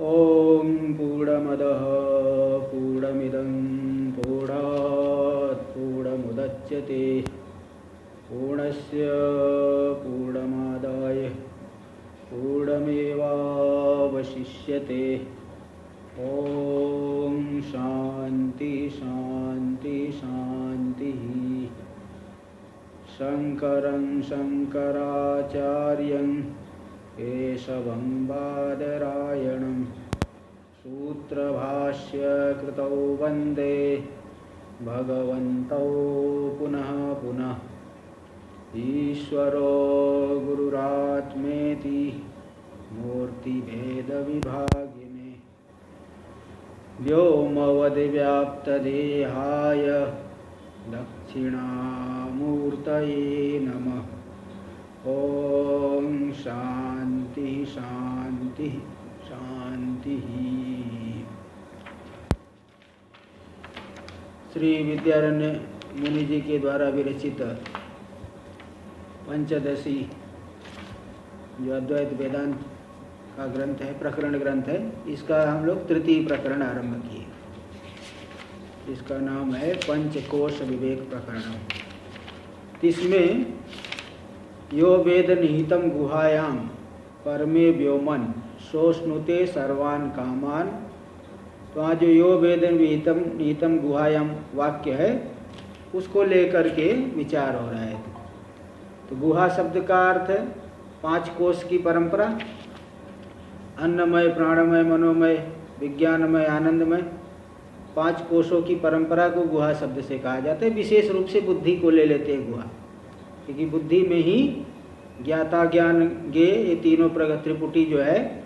ॐ पूर्णमदः पूर्णमिदं पूर्णात् पूर्णमुदच्यते पूर्णस्य पूर्णमादाय पूर्णमेवावशिष्यते। ॐ शान्ति शान्ति शान्तिः। शङ्करं शङ्कराचार्यं केशवं बादरायणं सूत्रभाष्यकृतौ वन्दे भगवन्तौ पुनः पुनः। ईश्वरो गुरुरात्मेति मूर्तिभेदविभागिने व्योमवद्व्याप्तदेहाय दक्षिणामूर्तये नमः। ॐ शान्ति शान्ति शान्तिः। श्री विद्यारण्य मुनि जी के द्वारा विरचित पंचदशी जो अद्वैत वेदांत का ग्रंथ है, प्रकरण ग्रंथ है, इसका हम लोग तृतीय प्रकरण आरंभ किए। इसका नाम है पंचकोश विवेक प्रकरण। इसमें यो वेद निहितम गुहायाम परमे व्योमन सोष्णुते सर्वान कामान। तो आज जो यो वेद निहितम गुहायाम वाक्य है उसको लेकर के विचार हो रहा है। तो गुहा शब्द का अर्थ है 5 कोश की परंपरा, अन्नमय प्राणमय मनोमय विज्ञानमय आनंदमय, 5 कोशों की परंपरा को गुहा शब्द से कहा जाता है। विशेष रूप से बुद्धि को ले लेते हैं गुहा, क्योंकि बुद्धि में ही ज्ञाता ज्ञान ज्ञे ये तीनों प्रगत त्रिपुटी जो है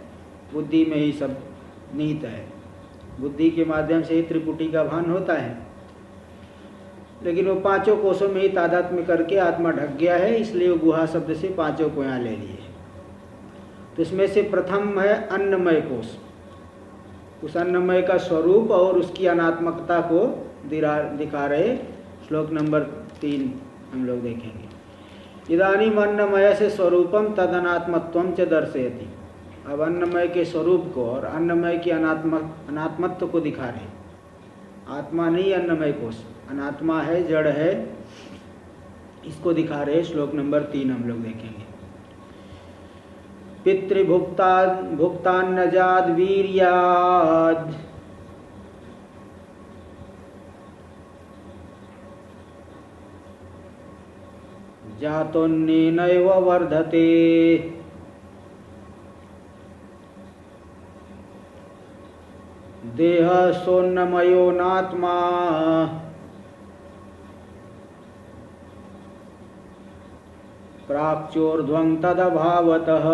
बुद्धि में ही सब निहित है। बुद्धि के माध्यम से ही त्रिपुटी का भान होता है, लेकिन वो 5 कोशों में ही तादात्म्य करके आत्मा ढक गया है, इसलिए वो गुहा शब्द से 5 को यहाँ ले लिए। तो इसमें से प्रथम है अन्नमय कोश। उस अन्नमय का स्वरूप और उसकी अनात्मकता को दिखा रहे श्लोक नंबर 3 हम लोग देखेंगे। इदानीम अन्नमय से स्वरूपम तदनात्मत्वम च दर्शयति। अब अन्नमय के स्वरूप को और अन्नमय की अनात्मत्व को दिखा रहे। आत्मा नहीं अन्नमय कोश, अनात्मा है, जड़ है, इसको दिखा रहे। श्लोक नंबर 3 हम लोग देखेंगे। पितृभुक्तान्नजाद वीर्याद जातोन्नेनैव वर्धते। देह सोन्नमयो नात्मा प्राक्चोर्ध्वं तदभावतः।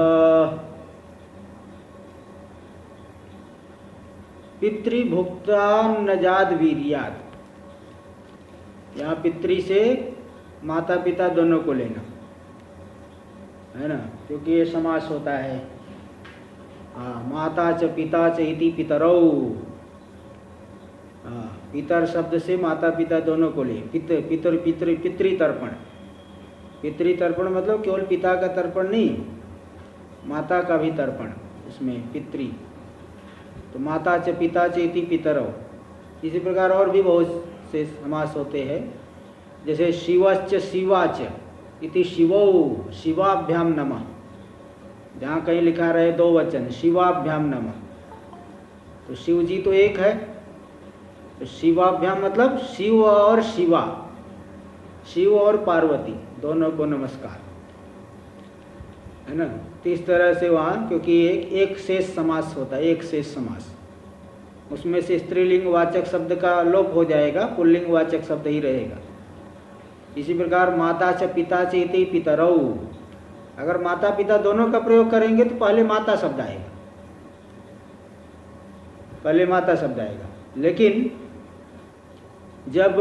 पितृभुक्तान्नजाद वीर्यात्, यहाँ पितृ से माता पिता दोनों को लेना है ना, क्योंकि ये समास होता है। माता च पिता च इति पितरौ। पितर शब्द से माता पिता दोनों को लिए। पितृतर्पण। पितृतर्पण मतलब केवल पिता का तर्पण नहीं, माता का भी तर्पण उसमें पितृ। तो माता च पिता च इति पितरौ। इसी प्रकार और भी बहुत से समास होते हैं, जैसे शिवश्च शिवाच इति शिवौ शिवाभ्याम नमः। जहाँ कहीं लिखा रहे 2 वचन, शिवाभ्याम नमः, तो शिव जी तो एक है, तो शिवाभ्याम मतलब शिव और शिवा, शिव और पार्वती दोनों को नमस्कार, है ना। तो इस तरह से वहाँ, क्योंकि एक शेष समास होता है, एक शेष समास, उसमें से स्त्रीलिंग वाचक शब्द का लोप हो जाएगा, पुल्लिंग वाचक शब्द ही रहेगा। इसी प्रकार माता च पिता च इति पितरौ। अगर माता पिता दोनों का प्रयोग करेंगे तो पहले माता शब्द आएगा, पहले माता शब्द आएगा। लेकिन जब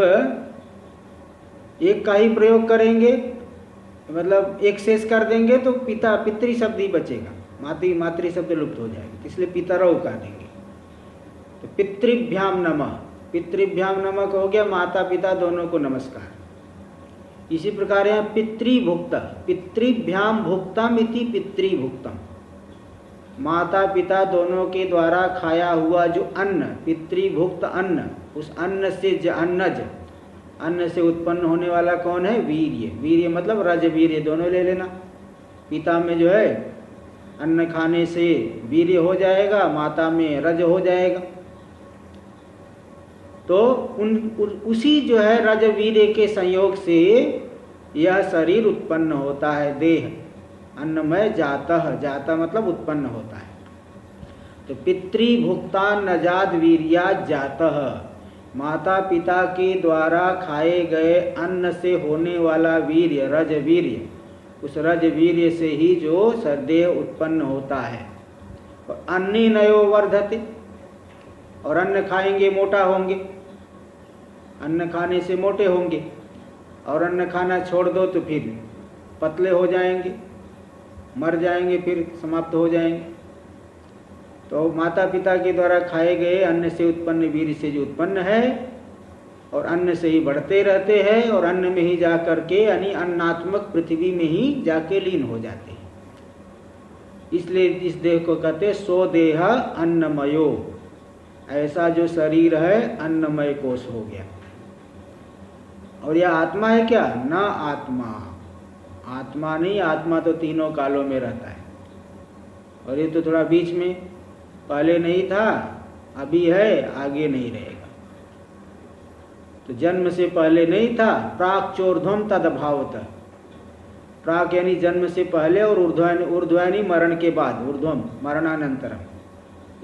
एक का ही प्रयोग करेंगे, मतलब एक शेष कर देंगे, तो पिता पितृ शब्द ही बचेगा, मातृ शब्द लुप्त हो जाएगा, इसलिए पितरौ कर देंगे। तो पितृभ्याम नमः, पितृभ्याम नमः हो गया माता पिता दोनों को नमस्कार। इसी प्रकार यहाँ पितृभुक्त, पितृभ्याम भुक्तम इति पितृभुक्तम। माता पिता दोनों के द्वारा खाया हुआ जो अन्न, पितृभुक्त अन्न, उस अन्न से अन्नज, अन्न से उत्पन्न होने वाला कौन है? वीर्य। वीर्य मतलब रज वीर्य दोनों ले लेना। पिता में जो है अन्न खाने से वीर्य हो जाएगा, माता में रज हो जाएगा। तो उसी जो है रज वीर्य के संयोग से यह शरीर उत्पन्न होता है, देह। अन्नमय जातः, जाता मतलब उत्पन्न होता है। तो पितृभुक्ता नजाद वीर्या जातः, माता पिता के द्वारा खाए गए अन्न से होने वाला वीर्य, रज वीर्य, उस रज वीर्य से ही जो देह उत्पन्न होता है। और अन्नी नयो वर्धते, और अन्न खाएंगे मोटा होंगे, अन्न खाने से मोटे होंगे, और अन्न खाना छोड़ दो तो फिर पतले हो जाएंगे, मर जाएंगे, फिर समाप्त हो जाएंगे। तो माता पिता के द्वारा खाए गए अन्न से उत्पन्न वीर्य से जो उत्पन्न है, और अन्न से ही बढ़ते रहते हैं, और अन्न में ही जा करके यानी अन्नात्मक पृथ्वी में ही जाके लीन हो जाते हैं। इसलिए इस देह को कहते हैं सो देह अन्नमयो, ऐसा जो शरीर है अन्नमय कोश हो गया। और यह आत्मा है क्या? न आत्मा, आत्मा नहीं। आत्मा तो तीनों कालों में रहता है, और ये तो थोड़ा बीच में, पहले नहीं था, अभी है, आगे नहीं रहेगा। तो जन्म से पहले नहीं था, प्राक चोर्ध्वम तदभावतः, प्राक यानी जन्म से पहले, और ऊर्ध्वानी मरण के बाद, ऊर्ध्वम मरणानंतरम।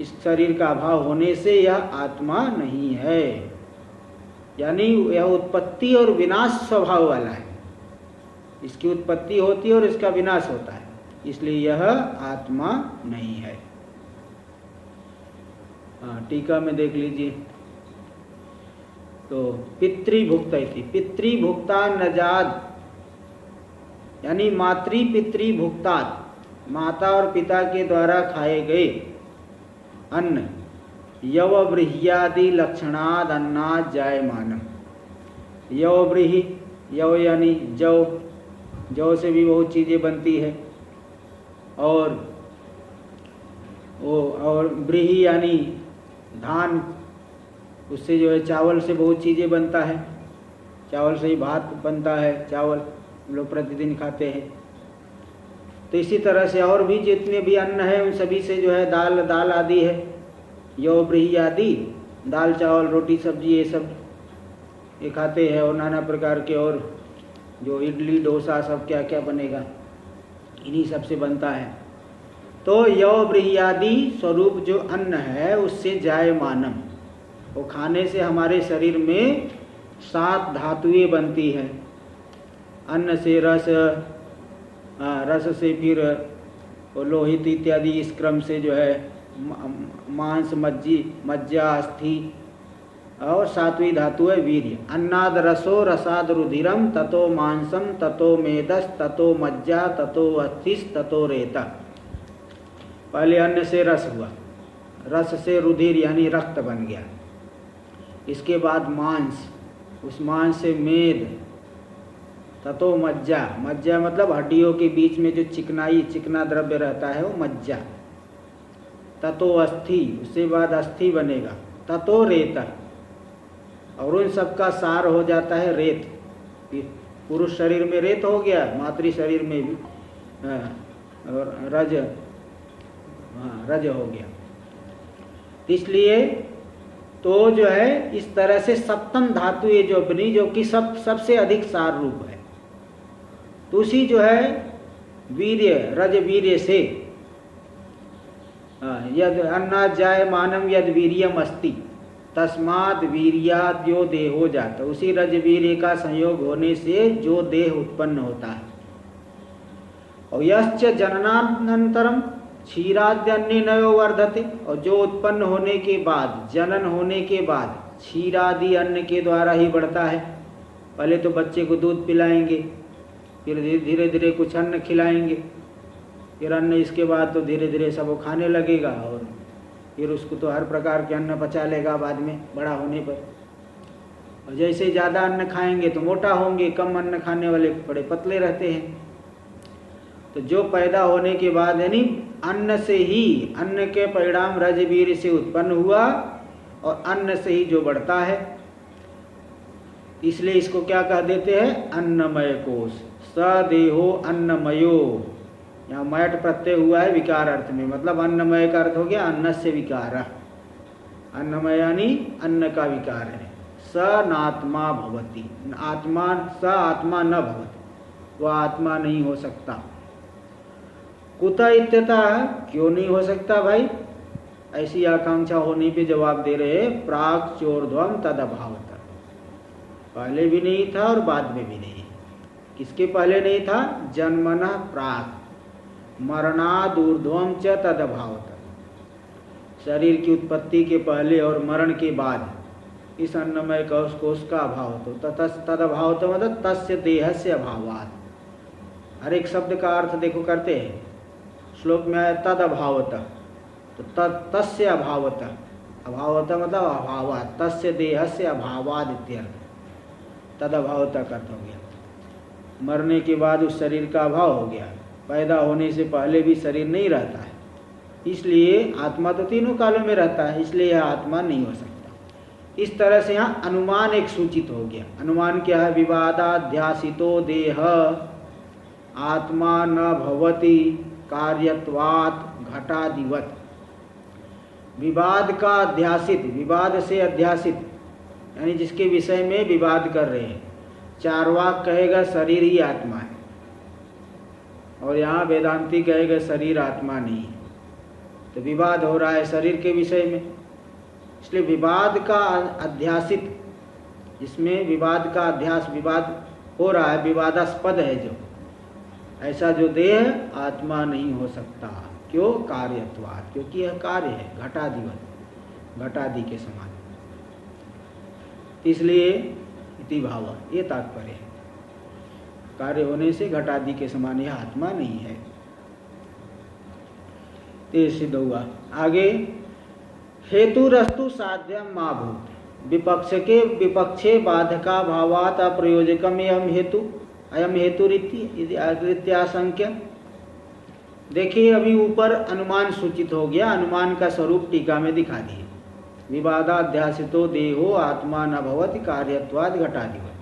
इस शरीर का अभाव होने से यह आत्मा नहीं है, यानी यह उत्पत्ति और विनाश स्वभाव वाला है। इसकी उत्पत्ति होती है और इसका विनाश होता है, इसलिए यह आत्मा नहीं है। टीका में देख लीजिए। तो पितृभुक्त थी, पितृभुक्ता नजाद यानी मातृ पितृभुक्तात्, माता और पिता के द्वारा खाए गए अन्न, यवव्रीह्यादि लक्षणाद अन्नाद जायमानम। यवव्रीहि, यव यानी जौ, जौ से भी बहुत चीज़ें बनती है, और व्रीहि यानी धान, उससे जो है चावल से बहुत चीज़ें बनता है, चावल से ही भात बनता है, चावल हम लोग प्रतिदिन खाते हैं। तो इसी तरह से और भी जितने भी अन्न है उन सभी से जो है दाल आदि है, यौ व्रीहि आदि, दाल चावल रोटी सब्जी ये सब ये खाते हैं, और नाना प्रकार के और जो इडली डोसा सब क्या क्या बनेगा इन्हीं सब से बनता है। तो यौ व्रीहि आदि स्वरूप जो अन्न है उससे जायमानम, वो खाने से हमारे शरीर में 7 धातुएं बनती हैं। अन्न से रस, रस से फिर लोहित इत्यादि, इस क्रम से जो है मांस, मज्जा, अस्थि, और 7वीं धातु है वीर्य। अन्नाद रसो रसाद रुधिरम, ततो मांसम, ततो मेदस, ततो मज्जा, ततो अस्थिस, ततो रेता। पहले अन्न से रस हुआ, रस से रुधिर यानी रक्त बन गया। इसके बाद मांस, उस मांस से मेद, ततो मज्जा, मज्जा मतलब हड्डियों के बीच में जो चिकना द्रव्य रहता है वो मज्जा। ततो अस्थि, उसके बाद अस्थि बनेगा। ततो रेत, और उन सब का सार हो जाता है रेत। पुरुष शरीर में रेत हो गया, मातृ शरीर में भी रज हो गया। इसलिए तो जो है इस तरह से सप्तम धातु ये जो बनी, जो कि सबसे अधिक सार रूप है। तो उसी जो है वीर्य, रज वीर्य से यद अन्नाद जायमानम यद वीर्यम अस्ति तस्माद वीर्याद्यो देहो जाता, उसी रज वीर्य का संयोग होने से जो देह उत्पन्न होता है। और यश्च जननानंतरम क्षीराद्यन्य नयो वर्धते, और जो उत्पन्न होने के बाद, जनन होने के बाद क्षीरादि अन्न के द्वारा ही बढ़ता है। पहले तो बच्चे को दूध पिलाएंगे, फिर धीरे धीरे कुछ अन्न खिलाएंगे, फिर अन्न, इसके बाद तो धीरे धीरे सब वो खाने लगेगा, और फिर उसको तो हर प्रकार के अन्न पचा लेगा बाद में बड़ा होने पर। और जैसे ज़्यादा अन्न खाएंगे तो मोटा होंगे, कम अन्न खाने वाले बड़े पतले रहते हैं। तो जो पैदा होने के बाद यानी अन्न से ही, अन्न के परिणाम रजवीर से उत्पन्न हुआ और अन्न से ही जो बढ़ता है, इसलिए इसको क्या कह देते हैं? अन्नमय कोश। सदेहो अन्नमयो, यहाँ मयट प्रत्यय हुआ है विकार अर्थ में, मतलब अन्नमय का अर्थ हो गया अन्न से विकार। अन्नमय यानी अन्न का विकार है। स नात्मा भवति, आत्मा स आत्मा न भवति, वह आत्मा नहीं हो सकता। कुत इत्यतः, क्यों नहीं हो सकता भाई? ऐसी आकांक्षा होने पे जवाब दे रहे, प्राग चोर्ध्वम तद अभावतः, पहले भी नहीं था और बाद में भी नहीं। किसके पहले नहीं था? जन्मनः प्राग मरणादूर्ध्वम च तद अभावतः, शरीर की उत्पत्ति के पहले और मरण के बाद इस अन्नमय कोश का अभाव हो। तद अभाव तो मतलब तस्य देह से अभावात। हर एक शब्द का अर्थ देखो करते हैं। श्लोक में आया तद अभावतः, तो तस्य अभावतः, अभावतः मतलब अभावात, तस्य देह से अभावाद इत्यर्थ। तद अभावतः का अर्थ हो गया मरने के बाद उस शरीर का अभाव हो गया। पैदा होने से पहले भी शरीर नहीं रहता है, इसलिए आत्मा तो तीनों कालों में रहता है, इसलिए यह आत्मा नहीं हो सकता। इस तरह से यहाँ अनुमान एक सूचित हो गया। अनुमान क्या है? विवादाध्यासितो देह आत्मा न भवति कार्यत्वात् घटादिवत। विवाद का अध्यासित, विवाद से अध्यासित यानी जिसके विषय में विवाद कर रहे हैं। चार्वाक कहेगा शरीर ही आत्मा है, और यहाँ वेदांती कहेगा शरीर आत्मा नहीं है। तो विवाद हो रहा है शरीर के विषय में, इसलिए विवाद का अध्यासित, जिसमें विवाद का अध्यास, विवाद हो रहा है, विवादास्पद है जो, ऐसा जो देह आत्मा नहीं हो सकता। क्यों? कार्यत्वात्, क्योंकि यह कार्य है, घटादिवत, घटादि के समान। इसलिए इति भाव, ये तात्पर्य है। कार्य होने से घटादि के समान यह आत्मा नहीं है। ते सिद्ध हुआ। आगे हेतुरस्तु साध्यम मा भूत, विपक्षे बाधका भावात अप्रयोजकम अयम हेतुरित्याशंक्य। देखिए अभी ऊपर अनुमान सूचित हो गया, अनुमान का स्वरूप टीका में दिखा दिए। विवादाध्यासितो देहो आत्मा न भवति कार्यत्वाद घटादिवत।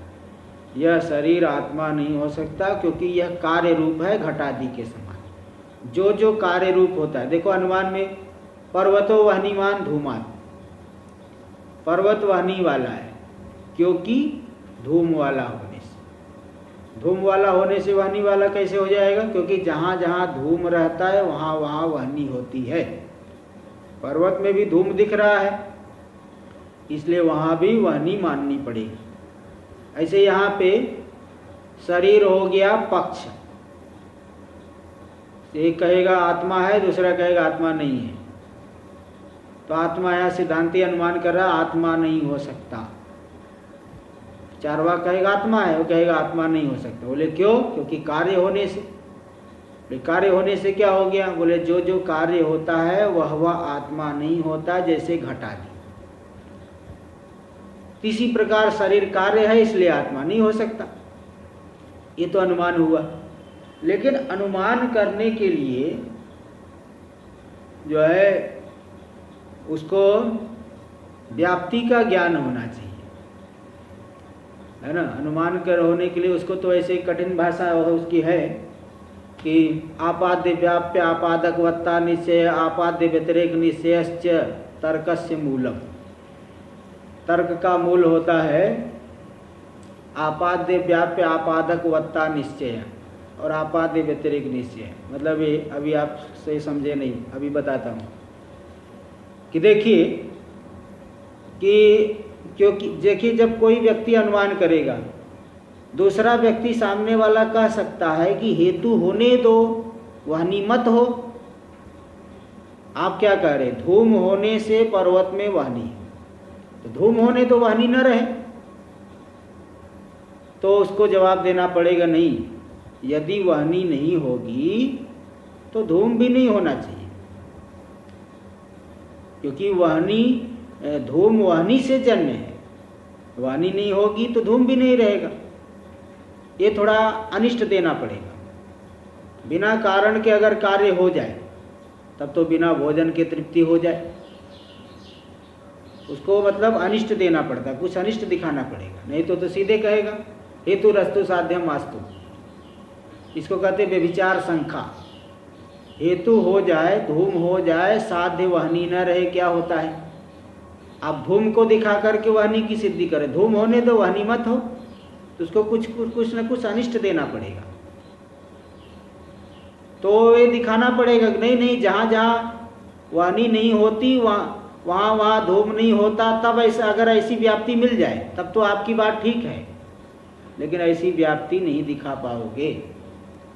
यह शरीर आत्मा नहीं हो सकता क्योंकि यह कार्य रूप है घटादि के समान। जो जो कार्य रूप होता है, देखो अनुमान में पर्वतो वहनीमान धूमात, पर्वत वहनी वाला है क्योंकि धूम वाला होने से। धूम वाला होने से वहनी वाला कैसे हो जाएगा? क्योंकि जहाँ जहाँ धूम रहता है वहाँ वहाँ वहनी होती है। पर्वत में भी धूम दिख रहा है, इसलिए वहाँ भी वहनी माननी पड़ेगी। ऐसे यहाँ पे शरीर हो गया पक्ष, एक कहेगा आत्मा है, दूसरा कहेगा आत्मा नहीं है। तो आत्मा यहाँ सिद्धांती अनुमान कर रहा आत्मा नहीं हो सकता। चारवाक कहेगा आत्मा है, वो कहेगा आत्मा नहीं हो सकता। बोले क्यों? क्योंकि कार्य होने से। कार्य होने से क्या हो गया? बोले जो जो कार्य होता है वह आत्मा नहीं होता, जैसे घटादि। इसी प्रकार शरीर कार्य है, इसलिए आत्मा नहीं हो सकता। ये तो अनुमान हुआ। लेकिन अनुमान करने के लिए जो है उसको व्याप्ति का ज्ञान होना चाहिए, है ना। अनुमान कर होने के लिए उसको तो ऐसे कठिन भाषा उसकी है कि आपाद्य व्याप्य आपादकवत्ता निश्चय आपाद्य व्यतिरेक निश्चयश्च तर्कस्य मूलम। तर्क का मूल होता है आपाद्य व्याप्य आपादकवत्ता निश्चय और आपाद्य व्यतिरेक निश्चय। मतलब ये अभी आप सही समझे नहीं, अभी बताता हूँ कि देखिए कि क्योंकि देखिए जब कोई व्यक्ति अनुमान करेगा, दूसरा व्यक्ति सामने वाला कह सकता है कि हेतु होने दो, वहनी मत हो। आप क्या कह रहे? धूम होने से पर्वत में वहनी, तो धूम होने तो वहनी न रहे। तो उसको जवाब देना पड़ेगा नहीं, यदि वहनी नहीं होगी तो धूम भी नहीं होना चाहिए, क्योंकि वहनी धूम वहनी से जन्म है। वहनी नहीं होगी तो धूम भी नहीं रहेगा। ये थोड़ा अनिष्ट देना पड़ेगा। बिना कारण के अगर कार्य हो जाए तब तो बिना भोजन के तृप्ति हो जाए। उसको मतलब अनिष्ट देना पड़ता, कुछ अनिष्ट दिखाना पड़ेगा, नहीं तो सीधे कहेगा हेतु रस्तु साध्यम वास्तु। इसको कहते व्यभिचार शंका। हेतु हो जाए, धूम हो जाए, साध्य वहनी न रहे, क्या होता है? आप धूम को दिखा करके वहनी की सिद्धि करें, धूम होने दो, वहनी मत हो, तो उसको कुछ न कुछ अनिष्ट देना पड़ेगा। तो ये दिखाना पड़ेगा कि नहीं, जहाँ जहाँ वहनी नहीं होती वहाँ धूम नहीं होता, तब ऐसा अगर ऐसी व्याप्ति मिल जाए तब तो आपकी बात ठीक है, लेकिन ऐसी व्याप्ति नहीं दिखा पाओगे।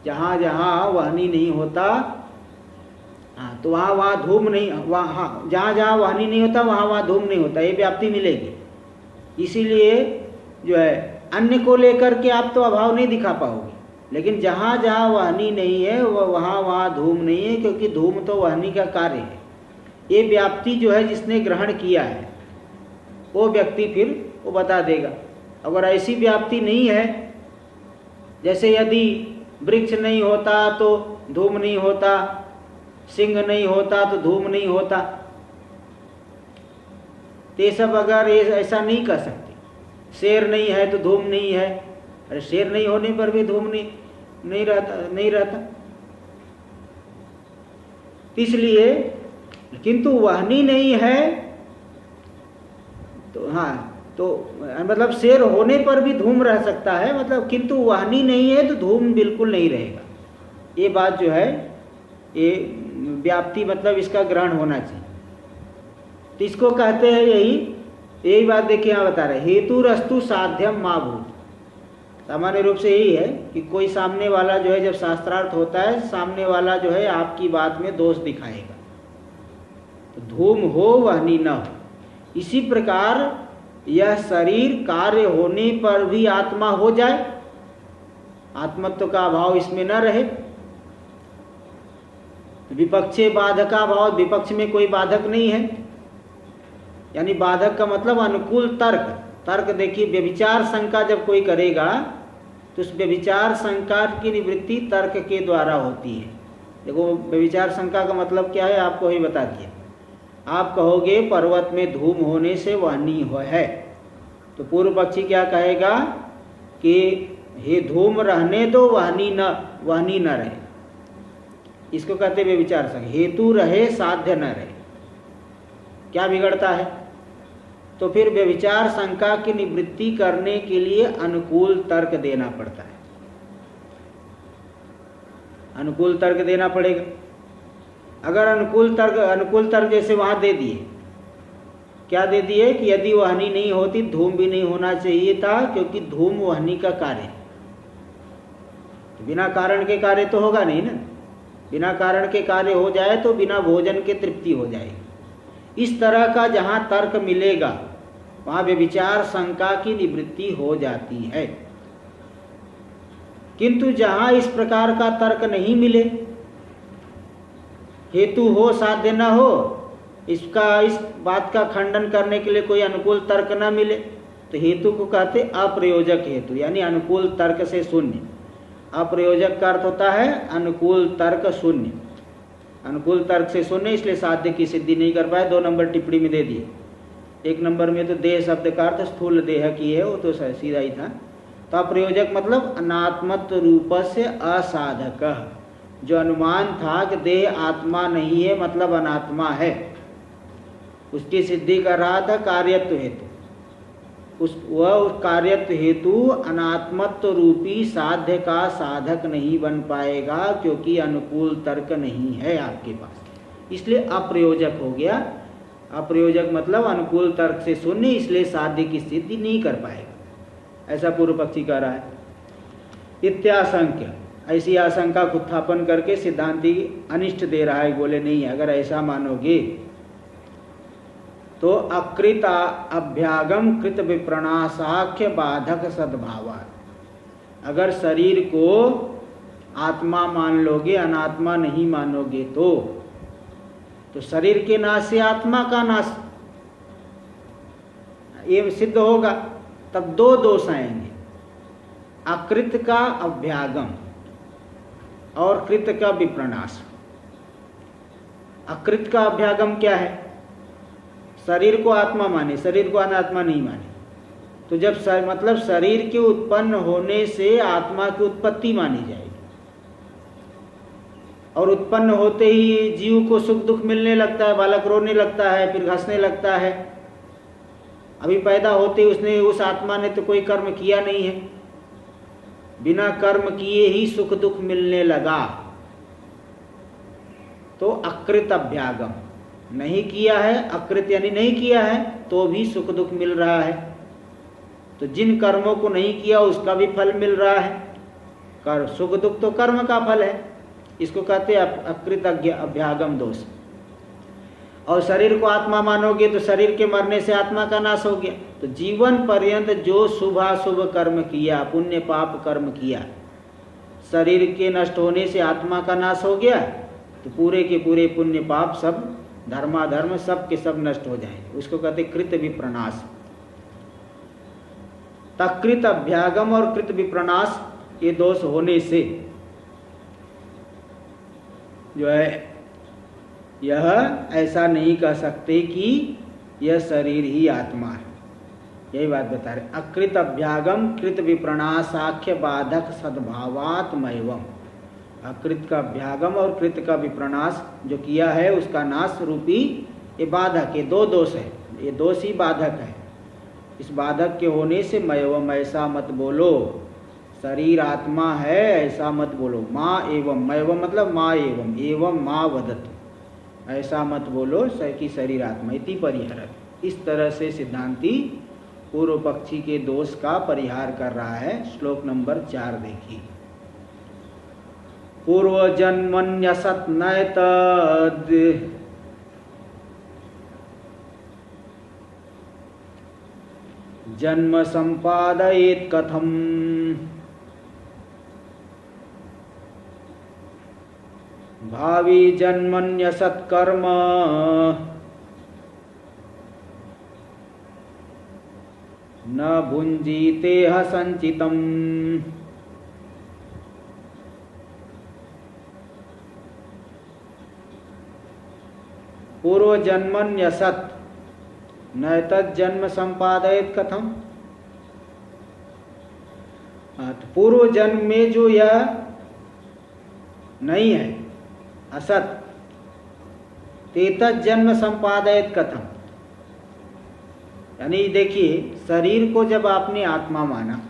जहाँ जहाँ वहनी नहीं होता, हाँ, तो वहाँ धूम नहीं, वहाँ जहाँ जहाँ वहनी नहीं होता वहाँ धूम नहीं होता, ये व्याप्ति मिलेगी। इसीलिए जो है अन्य को लेकर के आप तो अभाव नहीं दिखा पाओगे, लेकिन जहाँ जहाँ वहनी नहीं है वहाँ धूम नहीं है, क्योंकि धूम तो वहनी का कार्य है। ये व्याप्ति जो है जिसने ग्रहण किया है वो व्यक्ति फिर वो बता देगा। अगर ऐसी व्याप्ति नहीं है, जैसे यदि वृक्ष नहीं होता तो धूम नहीं होता, सिंह नहीं होता तो धूम नहीं होता, तो ये सब अगर ऐसा नहीं कर सकते। शेर नहीं है तो धूम नहीं है, अरे शेर नहीं होने पर भी धूम नहीं रहता। इसलिए किंतु वहनी नहीं है तो हाँ, तो मतलब शेर होने पर भी धूम रह सकता है, मतलब किंतु वहनी नहीं है तो धूम बिल्कुल नहीं रहेगा। ये बात जो है ये व्याप्ति मतलब इसका ग्रहण होना चाहिए। तो इसको कहते हैं यही बात देखिए यहाँ बता रहे, हेतु रस्तु साध्यम मा भूत। सामान्य रूप से यही है कि कोई सामने वाला जो है जब शास्त्रार्थ होता है, सामने वाला जो है आपकी बात में दोष दिखाएगा, तो धूम हो वहनी न हो। इसी प्रकार यह शरीर कार्य होने पर भी आत्मा हो जाए, आत्मत्व का अभाव इसमें न रहे। विपक्षे बाधका भाव, विपक्ष में कोई बाधक नहीं है, यानी बाधक का मतलब अनुकूल तर्क। देखिए व्यभिचार शंका जब कोई करेगा तो उस व्यभिचार शंका की निवृत्ति तर्क के द्वारा होती है। देखो व्यभिचार शंका का मतलब क्या है आपको ही बता दिया। आप कहोगे पर्वत में धूम होने से वहनी है, तो पूर्व पक्षी क्या कहेगा कि हे धूम रहने दो, वहनी न रहे। इसको कहते व्यभिचार शंका। हेतु रहे साध्य न रहे, क्या बिगड़ता है? तो फिर व्यभिचार शंका की निवृत्ति करने के लिए अनुकूल तर्क देना पड़ता है, अनुकूल तर्क देना पड़ेगा। अगर अनुकूल तर्क जैसे वहाँ दे दिए, क्या दे दिए कि यदि वहनी नहीं होती धूम भी नहीं होना चाहिए था, क्योंकि धूम वहनी का कार्य है। तो बिना कारण के कार्य तो होगा नहीं ना, बिना कारण के कार्य हो जाए तो बिना भोजन के तृप्ति हो जाएगी। इस तरह का जहाँ तर्क मिलेगा वहाँ व्यभिचार शंका की निवृत्ति हो जाती है। किंतु जहाँ इस प्रकार का तर्क नहीं मिले, हेतु हो साध्य न हो, इस बात का खंडन करने के लिए कोई अनुकूल तर्क न मिले, तो हेतु को कहते अप्रयोजक हेतु, यानी अनुकूल तर्क से शून्य। अप्रयोजक का अर्थ होता है अनुकूल तर्क शून्य। अनुकूल तर्क से शून्य, इसलिए साध्य की सिद्धि नहीं कर पाए। 2 नंबर टिप्पणी में दे दिए। 1 नंबर में तो देह शब्द का अर्थ स्थूल देह की है, वो तो सीधा ही था। तो अप्रयोजक मतलब अनात्मत्व रूप से असाधक। जो अनुमान था कि देह आत्मा नहीं है मतलब अनात्मा है, उसकी सिद्धि कर रहा था कार्यत्व हेतु। उस कार्यत्व हेतु अनात्मत्व रूपी साध्य का साधक नहीं बन पाएगा, क्योंकि अनुकूल तर्क नहीं है आपके पास, इसलिए अप्रयोजक हो गया। अप्रयोजक मतलब अनुकूल तर्क से शून्य, इसलिए साध्य की सिद्धि नहीं कर पाएगा, ऐसा पूर्व पक्षी कह रहा है। इत्याशंक्य, ऐसी आशंका को उत्थापन करके सिद्धांती अनिष्ट दे रहा है। बोले नहीं, अगर ऐसा मानोगे तो अकृत अभ्यागम कृत विप्रणाशाख्य बाधक सद्भावा। अगर शरीर को आत्मा मान लोगे, अनात्मा नहीं मानोगे तो शरीर के नाश से आत्मा का नाश ये सिद्ध होगा। तब 2 दोष आएंगे, अकृत का अभ्यागम और कृत का विप्रणाश। अकृत का अभ्यागम क्या है? शरीर को आत्मा माने, शरीर को अनात्मा नहीं माने। तो जब मतलब शरीर के उत्पन्न होने से आत्मा की उत्पत्ति मानी जाएगी, और उत्पन्न होते ही जीव को सुख दुख मिलने लगता है, बालक रोने लगता है, फिर हंसने लगता है। अभी पैदा होते ही उसने, उस आत्मा ने तो कोई कर्म किया नहीं है, बिना कर्म किए ही सुख दुख मिलने लगा। तो अकृत अभ्यागम, नहीं किया है, अकृत यानी नहीं किया है, तो भी सुख दुख मिल रहा है। तो जिन कर्मों को नहीं किया उसका भी फल मिल रहा है। कर सुख दुख तो कर्म का फल है, इसको कहते हैं अकृत अभ्यागम दोष। और शरीर को आत्मा मानोगे तो शरीर के मरने से आत्मा का नाश हो गया। तो जीवन पर्यंत जो शुभाशुभ कर्म किया, पुण्य पाप कर्म किया, शरीर के नष्ट होने से आत्मा का नाश हो गया, तो पूरे के पूरे पुण्य पाप सब, धर्माधर्म सब के सब नष्ट हो जाएंगे। उसको कहते कृत विप्रनाश। तकृत अभ्यागम और कृत विप्रनाश, ये दोष होने से जो है यह ऐसा नहीं कह सकते कि यह शरीर ही आत्मा है। यही बात बता रहे। अकृत अभ्यागम कृत विप्रनाशाख्य बाधक सद्भावात्मैवम्। अकृत का अभ्यागम और कृत का विप्रनाश जो किया है उसका नाश रूपी ये बाधक, ये दो दोष है, ये दोष ही बाधक है। इस बाधक के होने से मैवम, ऐसा मत बोलो शरीर आत्मा है, ऐसा मत बोलो। माँ एवं, मैवम मतलब माँ एवं माँ वदत, ऐसा मत बोलो कि शरीर आत्मा इति परिहरत। इस तरह से सिद्धांती पूर्व पक्षी के दोष का परिहार कर रहा है। श्लोक नंबर 4 देखिए। पूर्व जन्मन्यसत् नैतद् जन्म संपादयेत् कथम् भावी जन्मन्यसत् कर्म न भुञ्जीतेह संचितम्। पूर्व जन्मन्यसत् नैतद् जन्म संपादयेत् कथम्। पूर्व जन्म में जो यह नहीं है, असत, तेतत् जन्म संपादयेत् कथम्। यानी देखिए, शरीर को जब आपने आत्मा माना,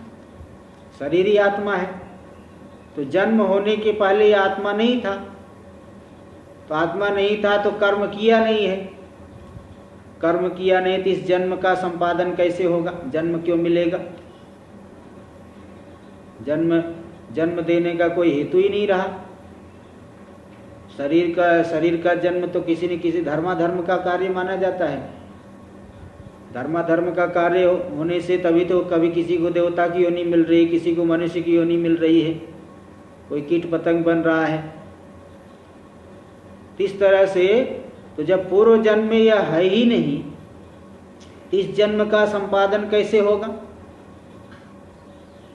शरीर ही आत्मा है, तो जन्म होने के पहले ये आत्मा नहीं था। तो आत्मा नहीं था तो कर्म किया नहीं है, कर्म किया नहीं तो इस जन्म का संपादन कैसे होगा, जन्म क्यों मिलेगा? जन्म देने का कोई हेतु ही नहीं रहा। शरीर का जन्म तो किसी न किसी धर्माधर्म का कार्य माना जाता है। धर्माधर्म का कार्य होने से तभी तो कभी किसी को देवता की योनि मिल रही है, किसी को मनुष्य की योनि मिल रही है, कोई कीट पतंग बन रहा है। इस तरह से तो जब पूर्व जन्म में यह है ही नहीं, इस जन्म का संपादन कैसे होगा?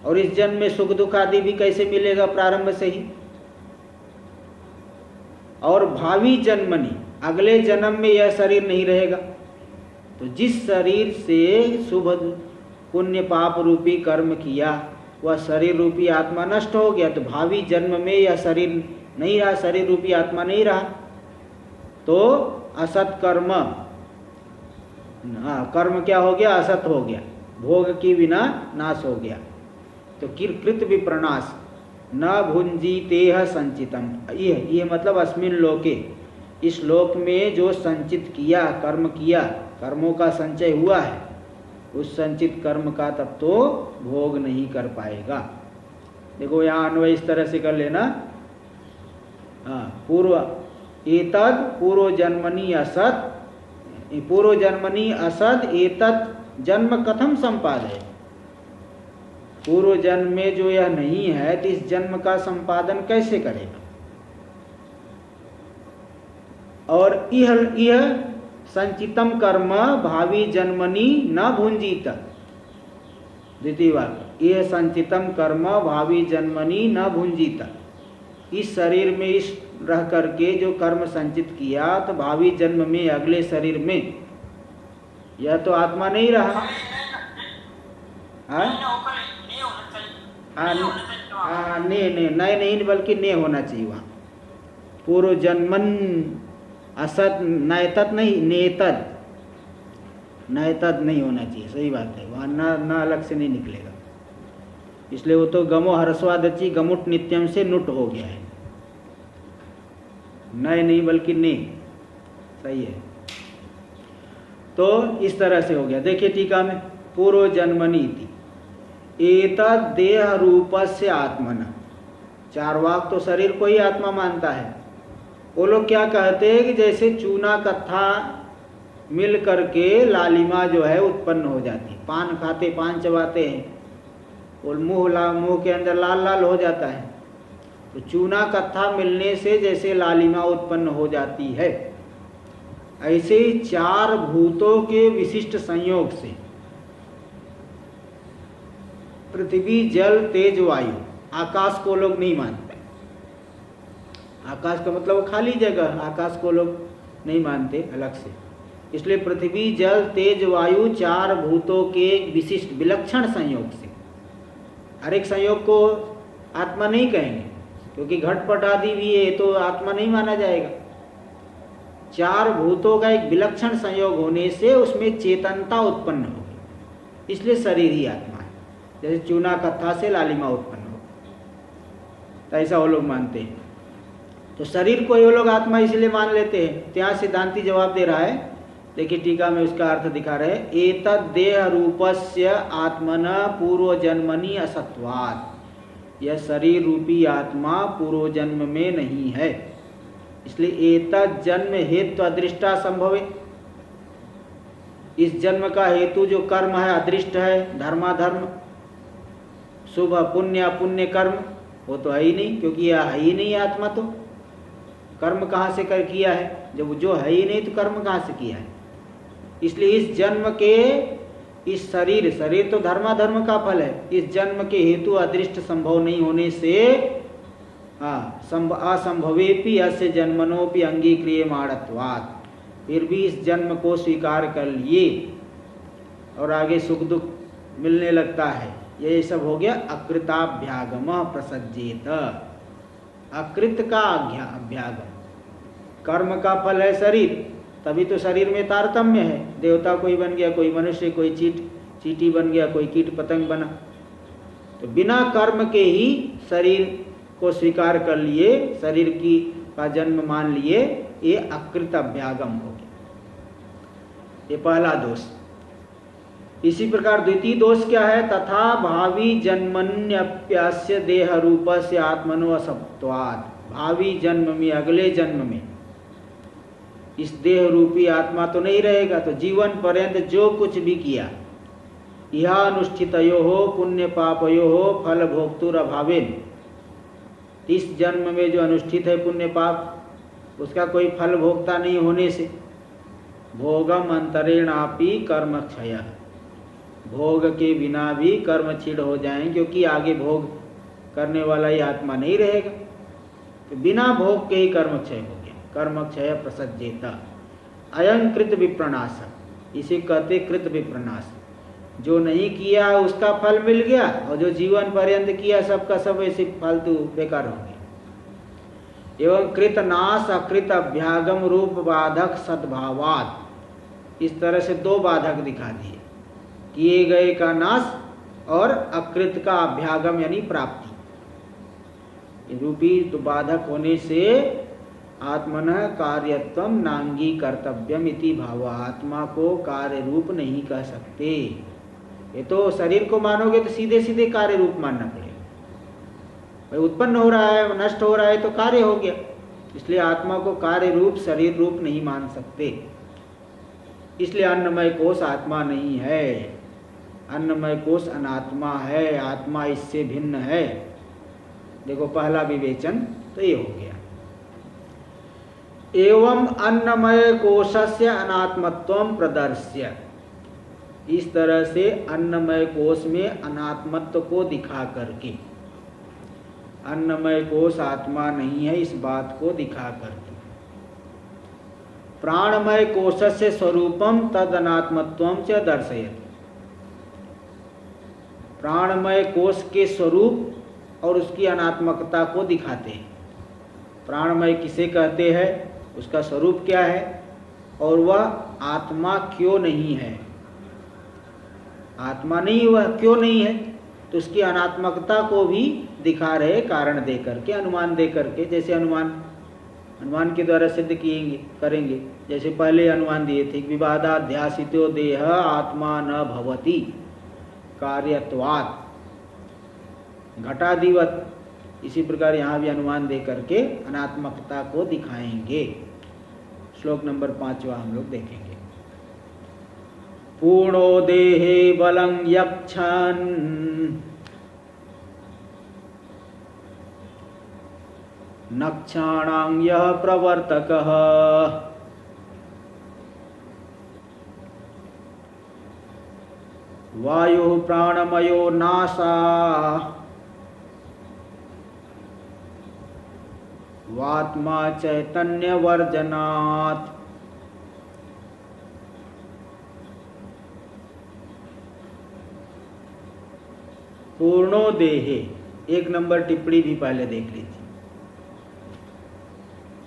और इस जन्म में सुख दुख आदि भी कैसे मिलेगा प्रारंभ से ही? और भावी जन्मनि, अगले जन्म में यह शरीर नहीं रहेगा। तो जिस शरीर से शुभ पुण्य पाप रूपी कर्म किया, वह शरीर रूपी आत्मा नष्ट हो गया। तो भावी जन्म में यह शरीर नहीं रहा, शरीर रूपी आत्मा नहीं रहा, तो असत कर्म, कर्म क्या हो गया? असत हो गया, भोग की बिना नाश हो गया। तो कृत विप्रनाश न भुंजीतेह संचितम। ये मतलब अस्मिन लोके, इस लोक में जो संचित किया, कर्म किया, कर्मों का संचय हुआ है, उस संचित कर्म का तब तो भोग नहीं कर पाएगा। देखो यहाँ अन्वय इस तरह से कर लेना। पूर्व एतद पूर्व जन्मनि असत, पूर्व जन्मनि असद एतद जन्म कथम संपादय। पूर्व जन्म में जो यह नहीं है तो इस जन्म का संपादन कैसे करेगा? और यह संचितम कर्म भावी जन्मनि न भुंजीत। द्वितीय वाक्य, यह संचितम कर्म भावी जन्मनि न भुंजीत। इस शरीर में, इस रह करके जो कर्म संचित किया, तो भावी जन्म में अगले शरीर में यह तो आत्मा नहीं रहा। नहीं बल्कि ने होना चाहिए वहाँ। पूर्व जन्मन असत नैतत नहीं, नेतद नैतद नहीं होना चाहिए। सही बात है, वहाँ न अलग से नहीं निकलेगा। इसलिए वो तो गमो हरस्वादची गमुट नित्यम से नुट हो गया है। नए नहीं बल्कि ने। सही है। तो इस तरह से हो गया। देखिए टीका में, पूर्व जन्मनी थी एतद देह रूपस्य आत्मना। चार्वाक तो शरीर को ही आत्मा मानता है। वो लोग क्या कहते हैं कि जैसे चूना कत्था मिल करके लालिमा जो है उत्पन्न हो जाती है। पान खाते, पान चबाते हैं और मुंह के अंदर लाल लाल हो जाता है। तो चूना कत्था मिलने से जैसे लालिमा उत्पन्न हो जाती है, ऐसे ही चार भूतों के विशिष्ट संयोग से पृथ्वी, जल, तेज, वायु, आकाश को लोग नहीं मानते। आकाश का मतलब खाली जगह, आकाश को लोग नहीं मानते अलग से। इसलिए पृथ्वी, जल, तेज, वायु चार भूतों के विशिष्ट विलक्षण संयोग से, हर एक संयोग को आत्मा नहीं कहेंगे, क्योंकि घटपट आदि भी है तो आत्मा नहीं माना जाएगा। चार भूतों का एक विलक्षण संयोग होने से उसमें चेतनता उत्पन्न होगी, इसलिए शरीर ही आत्मा है। जैसे चूना कत्था से लालिमा उत्पन्न हो, तो ऐसा वो लोग मानते हैं। तो शरीर को ये लोग आत्मा इसलिए मान लेते हैं। ત્યાં सिद्धांती जवाब दे रहा है। देखिए टीका में उसका अर्थ दिखा रहे हैं। एतद् देह रूपस्य आत्मन पूर्व जन्मनि असत्वात्। यह शरीर रूपी आत्मा पूर्व जन्म में नहीं है, इसलिए एतद् जन्म हेतु अदृष्टा संभवे। इस जन्म का हेतु जो कर्म है अदृष्ट है। धर्माधर्म, शुभ पुण्य अपुण्य कर्म, वो तो है ही नहीं, क्योंकि यह है ही नहीं आत्मा। तो कर्म कहाँ से कर किया है? जब जो है ही नहीं तो कर्म कहाँ से किया है? इसलिए इस जन्म के इस शरीर तो धर्माधर्म का फल है। इस जन्म के हेतु अदृष्ट संभव नहीं होने से असंभवेपि अस्य जन्मनोपि अंगीक्रियमाणत्वात्। फिर भी इस जन्म को स्वीकार कर लिए और आगे सुख दुख मिलने लगता है। ये सब हो गया अकृताभ्यागम प्रसज्जेत। अकृत का अभ्यागम, कर्म का फल है शरीर, तभी तो शरीर में तारतम्य है। देवता कोई बन गया, कोई मनुष्य, कोई चींटी बन गया, कोई कीट पतंग बना। तो बिना कर्म के ही शरीर को स्वीकार कर लिए, शरीर का जन्म मान लिए, ये अकृत अभ्यागम हो गया। ये पहला दोष। इसी प्रकार द्वितीय दोष क्या है? तथा भावी जन्मन्यप्यास्य देह रूपस्य आत्मनो असत्वात्। भावी जन्म में, अगले जन्म में इस देह रूपी आत्मा तो नहीं रहेगा। तो जीवन पर्यंत जो कुछ भी किया, यह अनुष्ठितयो हो पुण्य पापयो हो फल भोक्तुर अभावेन। इस जन्म में जो अनुष्ठित है पुण्य पाप, उसका कोई फल भोक्ता नहीं होने से भोगम अंतरेणापि कर्म क्षय। भोग के बिना भी कर्म क्षीण हो जाएंगे, क्योंकि आगे भोग करने वाला ही आत्मा नहीं रहेगा। तो बिना भोग के ही कर्म क्षय हो गया। कर्म क्षय प्रसज्जेत। अयं कृत विप्रनाश, इसे कहते कृत विप्रनाश। जो नहीं किया उसका फल मिल गया, और जो जीवन पर्यंत किया सबका सब ऐसे फालतू बेकार हो गया। एवं कृत नाश अकृत अभ्यागम रूप बाधक सद्भावात्। इस तरह से दो बाधक दिखा दिए, किए गए का नाश और अकृत का अभ्यागम यानी प्राप्ति रूपी तो बाधक होने से आत्मनः कार्यत्वम नांगी कर्तव्यम इति भाव। आत्मा को कार्य रूप नहीं कह सकते। ये तो शरीर को मानोगे तो सीधे सीधे कार्य रूप मानना पड़ेगा। भाई उत्पन्न हो रहा है, नष्ट हो रहा है तो कार्य हो गया। इसलिए आत्मा को कार्य रूप, शरीर रूप नहीं मान सकते। इसलिए अन्नमय कोश आत्मा नहीं है, अन्नमय कोश अनात्मा है, आत्मा इससे भिन्न है। देखो पहला विवेचन तो ये हो गया। एवं अन्नमय कोशस्य अनात्मत्वं प्रदर्श्य। इस तरह से अन्नमय कोश में अनात्मत्व को दिखा करके अन्नमय कोश आत्मा नहीं है, इस बात को दिखा करके प्राणमय कोशस्य स्वरूपम तदनात्मत्वम च दर्शयति। प्राणमय कोश के स्वरूप और उसकी अनात्मकता को दिखाते हैं। प्राणमय किसे कहते हैं, उसका स्वरूप क्या है और वह आत्मा क्यों नहीं है। आत्मा नहीं, वह क्यों नहीं है, तो उसकी अनात्मकता को भी दिखा रहे कारण दे करके, अनुमान दे करके। जैसे अनुमान के द्वारा सिद्ध करेंगे। जैसे पहले अनुमान दिए थे, विवादाध्यासितो देह आत्मा न भवति कार्यत्वात् घटादिवत। इसी प्रकार यहाँ भी अनुमान दे करके अनात्मकता को दिखाएंगे। श्लोक नंबर 5 हम लोग देखेंगे। पूर्णो देहे बलं यक्षन् नक्षाणां यः प्रवर्तकः वायुः प्राणमयो नासा वात्मा चैतन्यवर्जनात्। पूर्णो देहे, 1 नंबर टिप्पणी भी पहले देख लीजिए।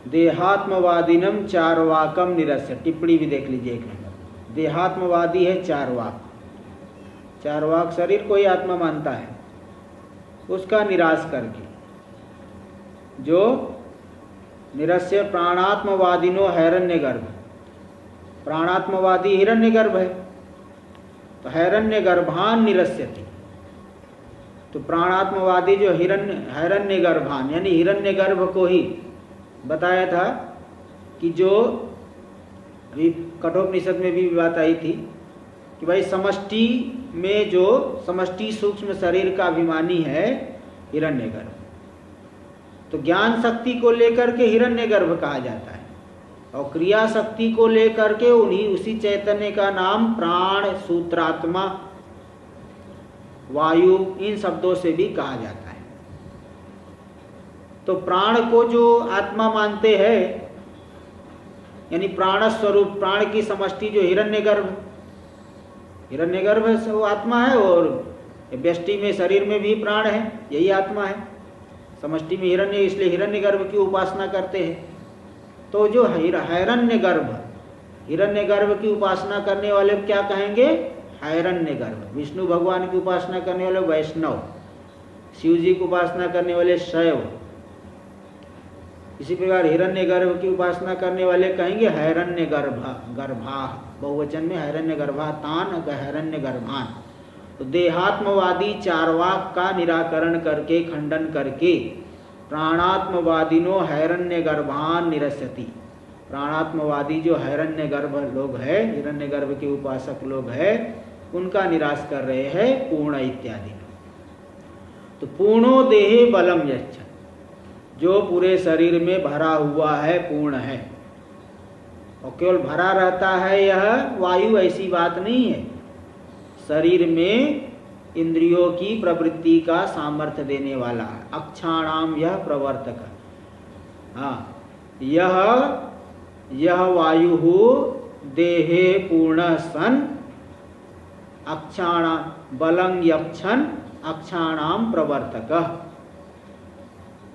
देहात्मवादिनम चार्वाकम निरस्य, टिप्पणी भी देख लीजिए 1 नंबर। देहात्मवादी है चार्वाक। चार्वाक शरीर को ही आत्मा मानता है, उसका निराश करके जो निरस्य प्राणात्मवादिनो हैरण्यगर्भ। प्राणात्मवादी हिरण्यगर्भ है, तो हैरण्यगर्भान निरस्यति। तो प्राणात्मवादी जो हैरण्यगर्भान यानी हिरण्यगर्भ को ही बताया था कि जो अभी कठोपनिषद में भी बात आई थी कि भाई समष्टि में जो समष्टि सूक्ष्म शरीर का अभिमानी है हिरण्यगर्भ, तो ज्ञान शक्ति को लेकर के हिरण्यगर्भ कहा जाता है और क्रिया शक्ति को लेकर के उसी चैतन्य का नाम प्राण, सूत्रात्मा, वायु, इन शब्दों से भी कहा जाता है। तो प्राण को जो आत्मा मानते हैं यानी प्राण स्वरूप, प्राण की समष्टि जो हिरण्यगर्भ से वो आत्मा है, और व्यष्टि में शरीर में भी प्राण है, यही आत्मा है। समष्टि में हिरण्य, इसलिए हिरण्यगर्भ की उपासना करते हैं। तो जो हिरण्यगर्भ की उपासना करने वाले क्या कहेंगे, हैरण्यगर्भ। विष्णु भगवान की उपासना करने वाले वैष्णव, शिव जी की उपासना करने वाले शैव। इसी प्रकार हिरण्यगर्भ की उपासना करने वाले कहेंगे हैरण्यगर्भा, बहुवचन में हैरण्यगर्भा तान हैरण्यगर्भान। तो देहात्मवादी चार्वाक का निराकरण करके, खंडन करके, प्राणात्मवादिनो हैरण्यगर्भान निरस्यति। प्राणात्मवादी जो हैरण्यगर्भ लोग हैं, हिरण्यगर्भ के उपासक लोग हैं, उनका निराश कर रहे हैं पूर्ण इत्यादि। तो पूर्णो देहे बलम यच्छ, जो पूरे शरीर में भरा हुआ है, पूर्ण है। और केवल भरा रहता है यह वायु, ऐसी बात नहीं है। शरीर में इंद्रियों की प्रवृत्ति का सामर्थ्य देने वाला है। अक्षाणाम यह प्रवर्तक। हाँ, यह वायु देहे पूर्ण सन अक्षाणा बलं यक्षन अक्षाणाम प्रवर्तक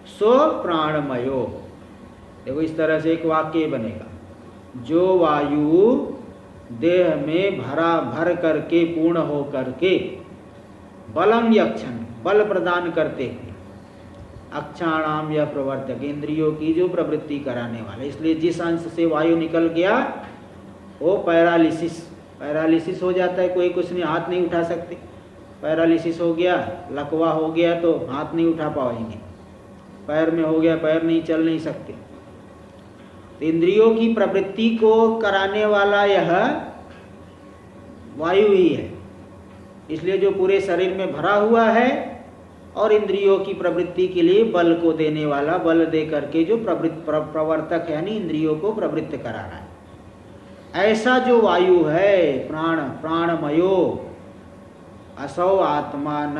सो प्राणमयो। देखो इस तरह से एक वाक्य बनेगा, जो वायु देह में भर करके, पूर्ण हो करके, बलं यक्षन बल प्रदान करते हैं, अक्षाणाम या प्रवर्तक इंद्रियों की जो प्रवृत्ति कराने वाले। इसलिए जिस अंश से वायु निकल गया वो पैरालिसिस हो जाता है। कोई कुछ नहीं, हाथ नहीं उठा सकते, पैरालिसिस हो गया, लकवा हो गया तो हाथ नहीं उठा पाएंगे, पैर में हो गया पैर नहीं, चल नहीं सकते। तो इंद्रियों की प्रवृत्ति को कराने वाला यह वायु ही है। इसलिए जो पूरे शरीर में भरा हुआ है और इंद्रियों की प्रवृत्ति के लिए बल को देने वाला, बल दे करके जो प्रवर्तक यानी इंद्रियों को प्रवृत्त करा रहा है, ऐसा जो वायु है प्राणमयो असौ आत्मा न,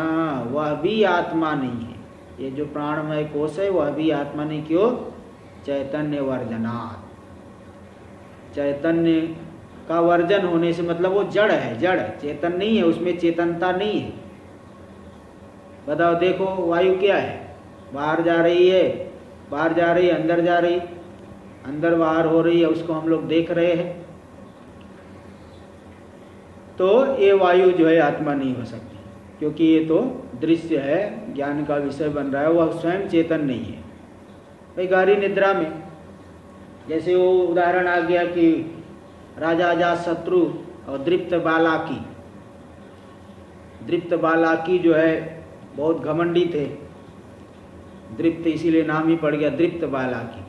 वह भी आत्मा नहीं है। ये जो प्राणमय कोश है वह भी आत्मा नहीं, क्यों? चैतन्य वर्जनात्, चैतन्य का वर्जन होने से मतलब वो जड़ है, जड़ चेतन नहीं है, उसमें चेतनता नहीं है। बताओ, देखो वायु क्या है? बाहर जा रही है, बाहर जा रही है, अंदर जा रही, अंदर बाहर हो रही है, उसको हम लोग देख रहे हैं। तो ये वायु जो है आत्मा नहीं हो सकती, क्योंकि ये तो दृश्य है, ज्ञान का विषय बन रहा है, वह स्वयं चेतन नहीं है। भाई गहरी निद्रा में जैसे वो उदाहरण आ गया कि राजा अजातशत्रु और दृप्त बालाकी, दृप्त बालाकी जो है बहुत घमंडी थे, दृप्त इसीलिए नाम ही पड़ गया दृप्त बालाकी।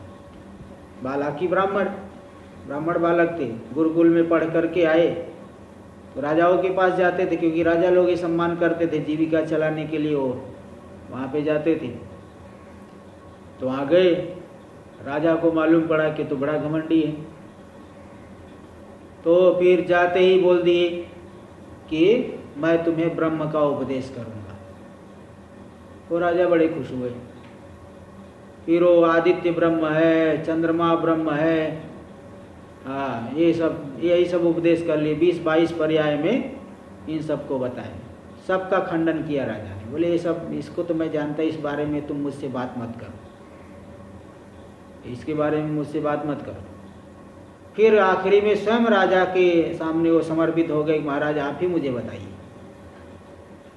बालाकी ब्राह्मण बालक थे, गुरुकुल में पढ़ करके आए तो राजाओं के पास जाते थे, क्योंकि राजा लोग ये सम्मान करते थे, जीविका चलाने के लिए वो वहाँ पे जाते थे। तो वहाँ गए, राजा को मालूम पड़ा कि तो बड़ा घमंडी है, तो फिर जाते ही बोल दिए कि मैं तुम्हें ब्रह्म का उपदेश करूँगा। वो राजा बड़े खुश हुए। फिर वो आदित्य ब्रह्म है, चंद्रमा ब्रह्म है, हाँ यही सब उपदेश कर लिए। 20-22 पर्याय में इन सबको बताए, सबका खंडन किया राजा ने। बोले ये सब, इसको तो मैं जानता, इस बारे में तुम मुझसे बात मत करो, इसके बारे में मुझसे बात मत करो। फिर आखिरी में स्वयं राजा के सामने वो समर्पित हो गए, महाराज आप ही मुझे बताइए।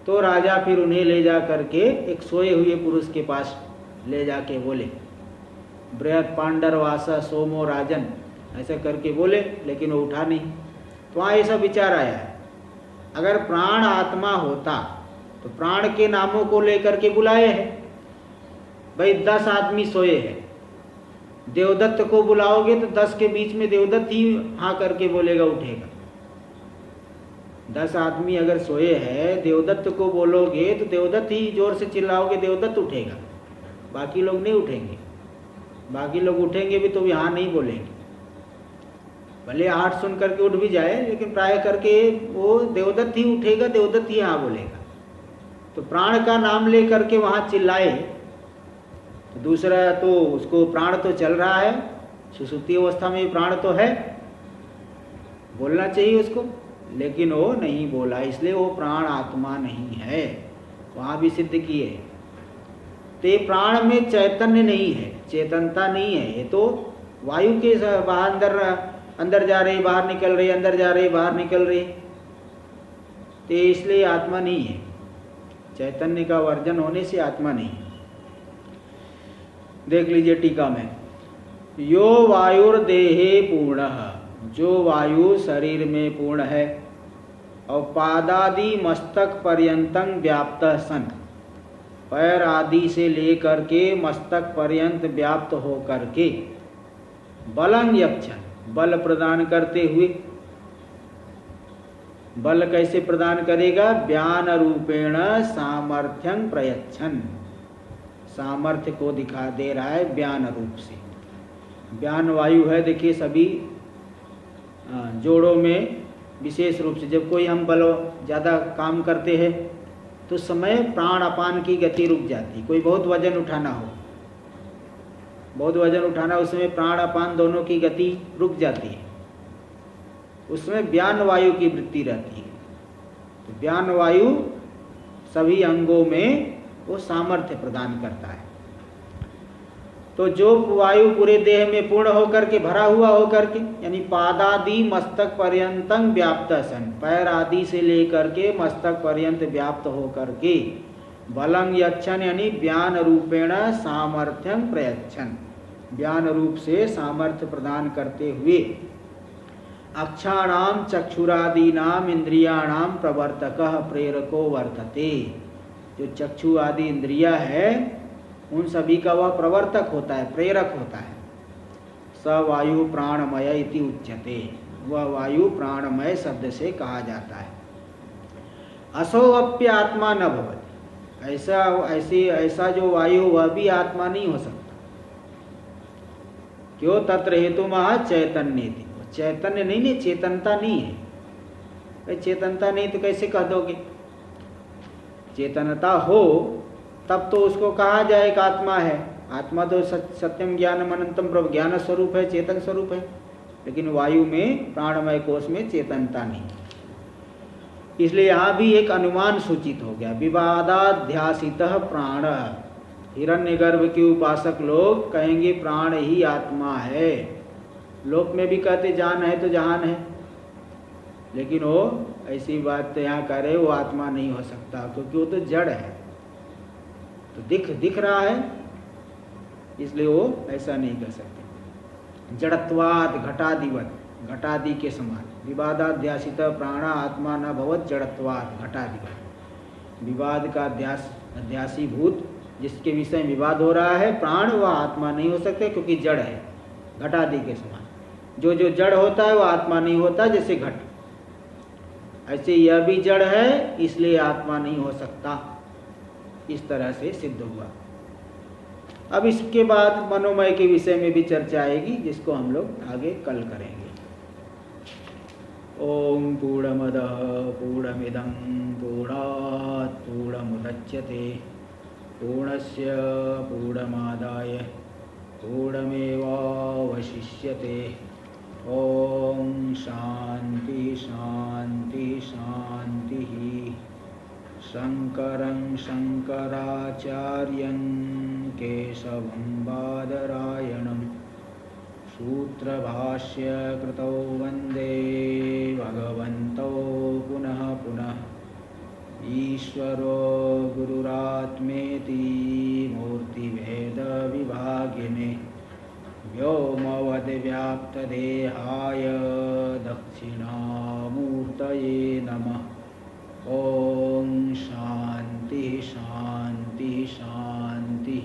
तो राजा फिर उन्हें ले जा करके एक सोए हुए पुरुष के पास ले जाके बोले, बृहत पांडरवासा सोमो राजन, ऐसा करके बोले, लेकिन वो उठा नहीं। तो वहाँ ऐसा विचार आया है, अगर प्राण आत्मा होता तो प्राण के नामों को लेकर के बुलाए हैं। भाई 10 आदमी सोए हैं, देवदत्त को बुलाओगे तो 10 के बीच में देवदत्त ही हाँ करके बोलेगा, उठेगा। 10 आदमी अगर सोए हैं, देवदत्त को बोलोगे तो देवदत्त ही, जोर से चिल्लाओगे देवदत्त उठेगा, बाकी लोग नहीं उठेंगे। बाकी लोग उठेंगे भी तो भी हाँ नहीं बोलेंगे, भले 8 सुन करके उठ भी जाए, लेकिन प्राय करके वो देवदत्त ही उठेगा, देवदत्त ही हाँ बोलेगा। तो प्राण का नाम ले करके वहाँ चिल्लाए तो दूसरा तो उसको प्राण तो चल रहा है, सुसुप्ति अवस्था में प्राण तो है, बोलना चाहिए उसको, लेकिन वो नहीं बोला, इसलिए वो प्राण आत्मा नहीं है। वहाँ भी सिद्ध किए ते प्राण में चैतन्य नहीं है, चेतनता नहीं है। ये तो वायु के बाहर अंदर जा रही, बाहर निकल रही, अंदर जा रही, बाहर निकल रही, तो इसलिए आत्मा नहीं है। चैतन्य का वर्जन होने से आत्मा नहीं है। देख लीजिए टीका में, यो वायुर्देहे पूर्णः, जो वायु शरीर में पूर्ण है और पादादि मस्तक पर्यंतं व्याप्त सन, पैर आदि से लेकर के मस्तक पर्यंत व्याप्त हो करके, बलं यक्षन, बल प्रदान करते हुए, बल कैसे प्रदान करेगा? ज्ञान रूपेण सामर्थ्यं प्रयच्छन, सामर्थ्य को दिखा दे रहा है ज्ञान रूप से। ज्ञान वायु है, देखिए सभी जोड़ों में विशेष रूप से जब कोई हम बल ज़्यादा काम करते हैं तो समय प्राण अपान की गति रुक जाती। कोई बहुत वजन उठाना हो, बहुत वजन उठाना, उसमें प्राण अपान दोनों की गति रुक जाती है, उसमें ज्ञान वायु की वृत्ति रहती है। तो ज्ञान वायु सभी अंगों में वो सामर्थ्य प्रदान करता है। तो जो वायु पूरे देह में पूर्ण होकर के, भरा हुआ होकर के, यानी पादादि मस्तक पर्यंतं व्याप्त सन, पैर आदि से लेकर के मस्तक पर्यंत व्याप्त होकर के, बलं यच्छन यानी ज्ञान रूपेण सामर्थ्यं प्रयच्छन, ज्ञान रूप से सामर्थ्य प्रदान करते हुए, अक्षाणाम चक्षुरादीनाम इंद्रियाणाम प्रवर्तकः प्रेरको वर्तते, जो चक्षु आदि इंद्रिया है उन सभी का वह प्रवर्तक होता है, प्रेरक होता है। स वायु प्राणमय इति उच्यते, वह वायु प्राणमय शब्द से कहा जाता है। असोऽप्य आत्मा न भवति, ऐसा जो वायु वह भी आत्मा नहीं हो सकता। क्यों? तत्र हेतुमः चैतन्येति, चैतन्य नहीं, चेतनता नहीं है। चेतनता नहीं तो कैसे कह दोगे? चेतनता हो तब तो उसको कहा जाए एक आत्मा है। आत्मा तो सत्यम ज्ञानम अनंतम ब्रह्म, ज्ञान स्वरूप है, चेतन स्वरूप है। लेकिन वायु में, प्राणमय कोश में चेतनता नहीं, इसलिए यहाँ भी एक अनुमान सूचित हो गया। विवादाध्यासितः प्राण, हिरण्यगर्भ के उपासक लोग कहेंगे प्राण ही आत्मा है। लोक में भी कहते जान है तो जहान है, लेकिन वो ऐसी बात यहाँ करे वो आत्मा नहीं हो सकता, क्योंकि वो तो जड़ है, तो दिख रहा है, इसलिए वो ऐसा नहीं कर सकते। जड़त्वाद घटादिवत, घटादि के समान। विवादाध्यासित प्राण आत्मा न भवत जड़त्वाद घटादिवत। विवाद का अध्यासी भूत, जिसके विषय में विवाद हो रहा है, प्राण वह आत्मा नहीं हो सकते, क्योंकि जड़ है, घटादि के समान। जो जड़ होता है वह आत्मा नहीं होता, जैसे घट। ऐसे यह भी जड़ है, इसलिए आत्मा नहीं हो सकता। इस तरह से सिद्ध हुआ। अब इसके बाद मनोमय के विषय में भी चर्चा आएगी, जिसको हम लोग आगे कल करेंगे। ओम पूर्णमदः पूर्णमिदं पूर्णात् पूर्णमुदच्यते पूर्णस्य पूर्णमादाय पूर्णमेवावशिष्यते। ओम शांति शांति शांति। शंकरं शंकराचार्यं केशवं बादरायणं सूत्रभाष्य कृतौ वन्दे भगवन्तौ पुनः पुनः। ईश्वरो गुरुरात्मेति मूर्तिभेदविभागिने व्योमवद्व्याप्तदेहाय दक्षिणामूर्तये नमः। ओम शांति शांति शांति।